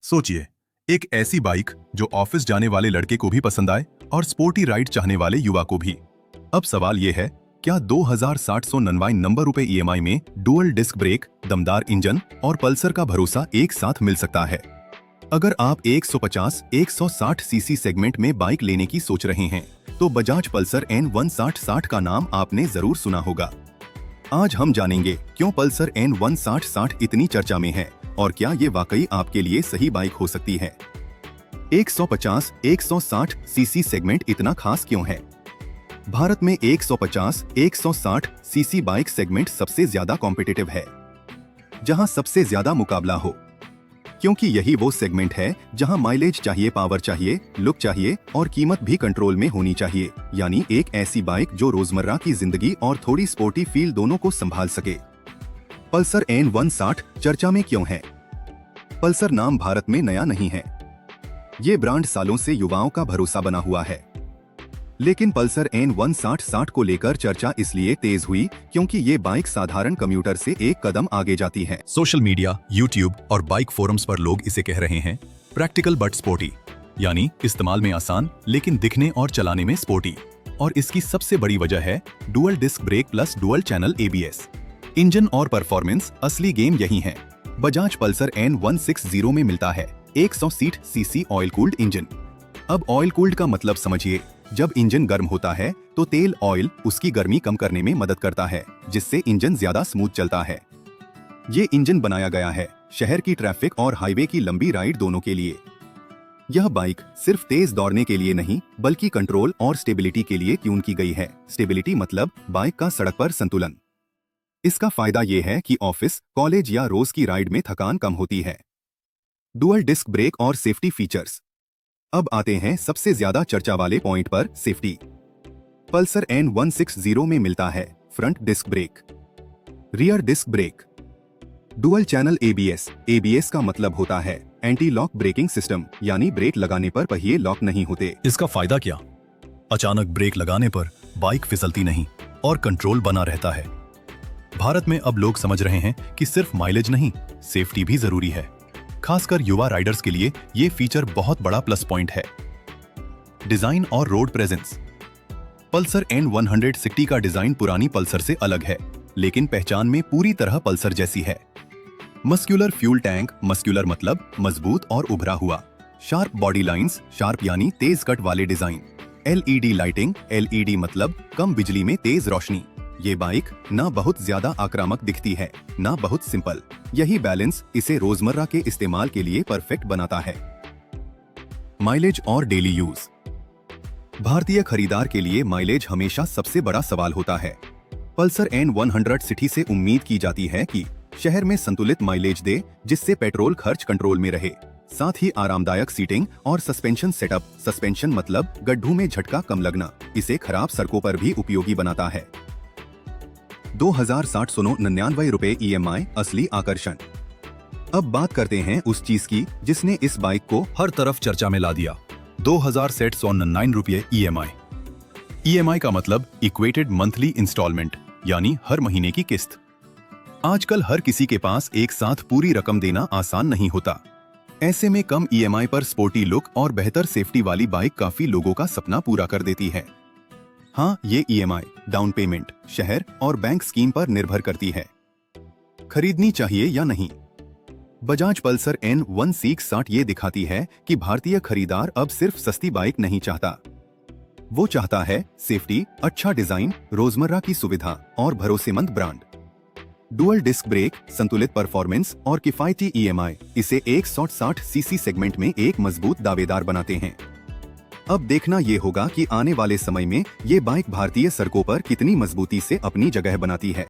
सोचिए, एक ऐसी बाइक जो ऑफिस जाने वाले लड़के को भी पसंद आए और स्पोर्टी राइड चाहने वाले युवा को भी। अब सवाल ये है, क्या 2799 नंबर रुपए ईएमआई में डुअल डिस्क ब्रेक, दमदार इंजन और पल्सर का भरोसा एक साथ मिल सकता है? अगर आप 150-160 सीसी सेगमेंट में बाइक लेने की सोच रहे हैं, तो बजाज पल्सर N160 का नाम आपने जरूर सुना होगा। आज हम जानेंगे क्यों पल्सर N160 इतनी चर्चा में है और क्या ये वाकई आपके लिए सही बाइक हो सकती है। 150-160 सीसी सेगमेंट इतना खास क्यों है? भारत में 150-160 सीसी बाइक सेगमेंट सबसे ज्यादा कॉम्पिटिटिव है, जहां सबसे ज्यादा मुकाबला हो, क्योंकि यही वो सेगमेंट है जहां माइलेज चाहिए, पावर चाहिए, लुक चाहिए और कीमत भी कंट्रोल में होनी चाहिए। यानी एक ऐसी बाइक जो रोजमर्रा की जिंदगी और थोड़ी स्पोर्टी फील दोनों को संभाल सके। पल्सर N160 चर्चा में क्यों है? पल्सर नाम भारत में नया नहीं है, ये ब्रांड सालों से युवाओं का भरोसा बना हुआ है। लेकिन पल्सर N160 को लेकर चर्चा इसलिए तेज हुई क्योंकि ये बाइक साधारण कम्यूटर से एक कदम आगे जाती है। सोशल मीडिया, यूट्यूब और बाइक फोरम्स पर लोग इसे कह रहे हैं प्रैक्टिकल बट स्पोर्टी, यानी इस्तेमाल में आसान लेकिन दिखने और चलाने में स्पोर्टी। और इसकी सबसे बड़ी वजह है dual disc brake plus dual channel ABS। Engine और परफॉर्मेंस असली गेम यही है। बजाज पल्सर N160 में मिलता है 160 सीसी ऑयल कूल्ड इंजन। अब ऑयल कूल्ड का मतलब समझिए, जब इंजन गर्म होता है तो तेल ऑयल उसकी गर्मी कम करने में मदद करता है, जिससे इंजन ज्यादा स्मूथ चलता है। ये इंजन बनाया गया है शहर की ट्रैफिक और हाईवे की लंबी राइड दोनों के लिए। यह बाइक सिर्फ तेज दौड़ने के लिए नहीं, बल्कि कंट्रोल और स्टेबिलिटी के लिए ट्यून की गई है। स्टेबिलिटी मतलब बाइक का सड़क पर संतुलन। इसका फायदा ये है कि ऑफिस, कॉलेज या रोज की राइड में थकान कम होती है। डुअल डिस्क ब्रेक और सेफ्टी फीचर्स। अब आते हैं सबसे ज्यादा चर्चा वाले पॉइंट पर, सेफ्टी। पल्सर N160 में मिलता है front disc brake, rear disc brake, dual channel ABS। ABS का मतलब होता है एंटी लॉक ब्रेकिंग सिस्टम, यानी ब्रेक लगाने पर पहिए लॉक नहीं होते। इसका फायदा क्या? अचानक ब्रेक लगाने पर बाइक फिसलती नहीं और कंट्रोल बना रहता है। भारत में अब लोग समझ रहे हैं कि सिर्फ माइलेज नहीं, सेफ्टी भी जरूरी है। खासकर युवा राइडर्स के लिए ये फीचर बहुत बड़ा प्लस पॉइंट है। डिजाइन और रोड प्रेजेंस। पल्सर N160 का डिजाइन पुरानी पल्सर से अलग है, लेकिन पहचान में पूरी तरह पल्सर जैसी है। मस्कुलर फ्यूल टैंक, मस्कुलर मतलब मजबूत और उभरा हुआ। शार्प बॉडी लाइंस, शार्प यानी तेज कट वाले डिजाइन। LED लाइटिंग, LED मतलब कम बिजली में तेज रोशनी। ये बाइक ना बहुत ज्यादा आक्रामक दिखती है, ना बहुत सिंपल। यही बैलेंस इसे रोजमर्रा के इस्तेमाल के लिए परफेक्ट बनाता है। माइलेज और डेली यूज। भारतीय खरीदार के लिए माइलेज हमेशा सबसे बड़ा सवाल होता है। पल्सर N160 से उम्मीद की जाती है कि शहर में संतुलित माइलेज दे, जिससे पेट्रोल खर्च कंट्रोल में रहे। साथ ही आरामदायक सीटिंग और सस्पेंशन सेटअप। सस्पेंशन मतलब गड्ढों में झटका कम लगना, इसे खराब सड़कों पर भी उपयोगी बनाता है। 2799 रुपए EMI असली आकर्षण। अब बात करते हैं उस चीज की जिसने इस बाइक को हर तरफ चर्चा में ला दिया। 2799 रुपये EMI। EMI का मतलब इक्वेटेड मंथली इंस्टॉलमेंट, यानी हर महीने की किस्त। आजकल हर किसी के पास एक साथ पूरी रकम देना आसान नहीं होता। ऐसे में कम EMI पर स्पोर्टी लुक और बेहतर सेफ्टी वाली बाइक काफी लोगों का सपना पूरा कर देती है। हाँ, ये EMI, डाउन पेमेंट, शहर और बैंक स्कीम पर निर्भर करती है। खरीदनी चाहिए या नहीं? बजाज पल्सर N160 ये दिखाती है कि भारतीय खरीदार अब सिर्फ सस्ती बाइक नहीं चाहता, वो चाहता है सेफ्टी, अच्छा डिजाइन, रोजमर्रा की सुविधा और भरोसेमंद ब्रांड। डुअल डिस्क ब्रेक, संतुलित परफॉर्मेंस और किफायती EMI इसे 160 सीसी सेगमेंट में एक मजबूत दावेदार बनाते हैं। अब देखना ये होगा कि आने वाले समय में ये बाइक भारतीय सड़कों पर कितनी मजबूती से अपनी जगह बनाती है।